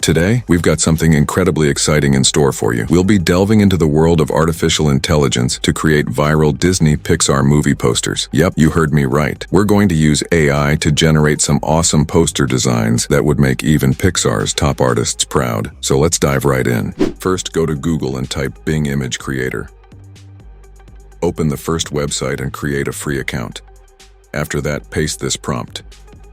Today, we've got something incredibly exciting in store for you. We'll be delving into the world of artificial intelligence to create viral Disney Pixar movie posters. Yep, you heard me right. We're going to use AI to generate some awesome poster designs that would make even Pixar's top artists proud. So let's dive right in. First, go to Google and type Bing Image Creator. Open the first website and create a free account. After that, paste this prompt.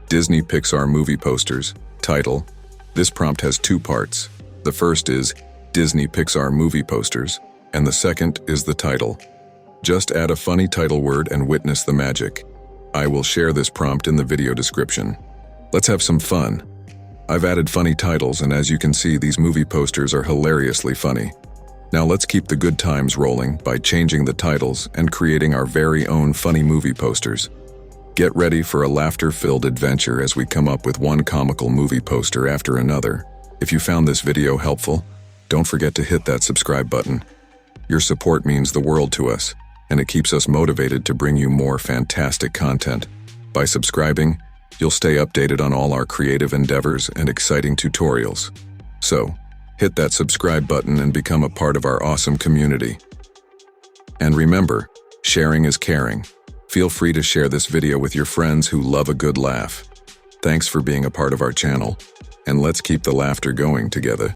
Disney Pixar movie posters. Title. This prompt has two parts. The first is Disney Pixar movie posters, and the second is the title. Just add a funny title word and witness the magic. I will share this prompt in the video description. Let's have some fun. I've added funny titles, and as you can see, these movie posters are hilariously funny. Now let's keep the good times rolling by changing the titles and creating our very own funny movie posters. Get ready for a laughter-filled adventure as we come up with one comical movie poster after another. If you found this video helpful, don't forget to hit that subscribe button. Your support means the world to us, and it keeps us motivated to bring you more fantastic content. By subscribing, you'll stay updated on all our creative endeavors and exciting tutorials. So, hit that subscribe button and become a part of our awesome community. And remember, sharing is caring. Feel free to share this video with your friends who love a good laugh. Thanks for being a part of our channel, and let's keep the laughter going together.